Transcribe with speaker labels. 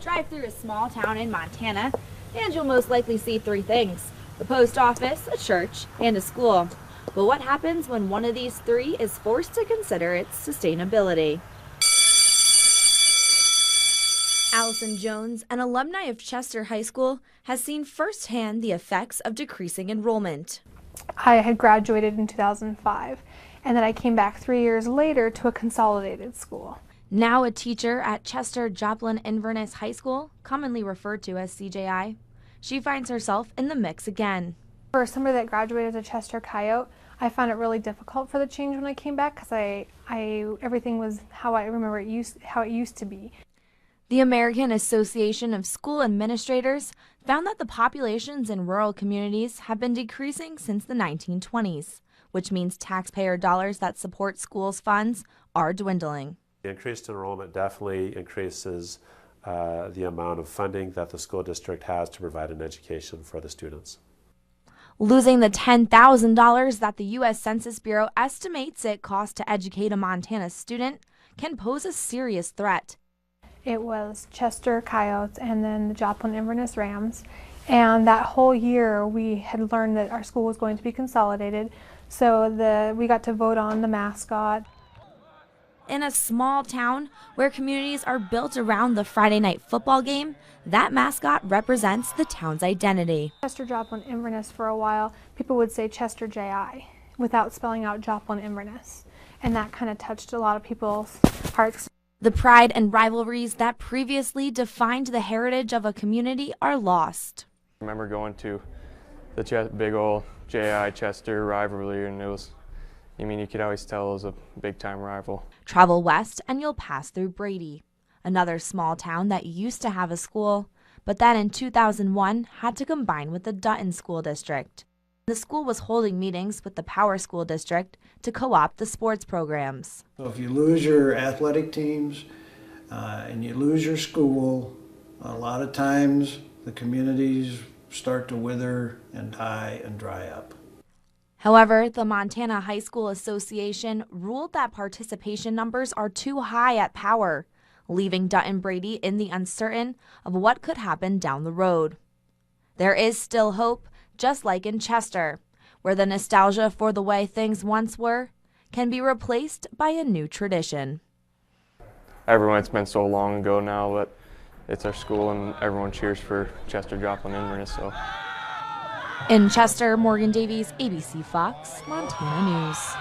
Speaker 1: Drive through a small town in Montana, and you'll most likely see three things: the post office, a church, and a school. But what happens when one of these three is forced to consider its sustainability? Allison Jones, an alumni of Chester High School, has seen firsthand the effects of decreasing enrollment.
Speaker 2: I had graduated in 2005, and then I came back 3 years later to a consolidated school.
Speaker 1: Now a teacher at Chester Joplin Inverness High School, commonly referred to as CJI, she finds herself in the mix again.
Speaker 2: For somebody that graduated as a Chester Coyote, I found it really difficult for the change when I came back because everything was how I remember how it used to be.
Speaker 1: The American Association of School Administrators found that the populations in rural communities have been decreasing since the 1920s, which means taxpayer dollars that support schools' funds are dwindling.
Speaker 3: Increased enrollment definitely increases the amount of funding that the school district has to provide an education for the students.
Speaker 1: Losing the $10,000 that the U.S. Census Bureau estimates it costs to educate a Montana student can pose a serious threat.
Speaker 2: It was Chester Coyotes and then the Joplin Inverness Rams, and that whole year we had learned that our school was going to be consolidated, so we got to vote on the mascot.
Speaker 1: In a small town where communities are built around the Friday night football game, that mascot represents the town's identity.
Speaker 2: Chester Joplin Inverness, for a while, people would say Chester JI without spelling out Joplin Inverness, and that kind of touched a lot of people's hearts.
Speaker 1: The pride and rivalries that previously defined the heritage of a community are lost.
Speaker 4: I remember going to the big old JI Chester rivalry, and you could always tell it was a big-time rival.
Speaker 1: Travel west and you'll pass through Brady, another small town that used to have a school, but then in 2001 had to combine with the Dutton School District. The school was holding meetings with the Power School District to co-opt the sports programs.
Speaker 5: So if you lose your athletic teams and you lose your school, a lot of times the communities start to wither and die and dry up.
Speaker 1: However, the Montana High School Association ruled that participation numbers are too high at Power, leaving Dutton Brady in the uncertain of what could happen down the road. There is still hope, just like in Chester, where the nostalgia for the way things once were can be replaced by a new tradition.
Speaker 4: It's been so long ago now, but it's our school and everyone cheers for Chester Joplin Inverness. So.
Speaker 1: In Chester, Morgan Davies, ABC Fox, Montana News.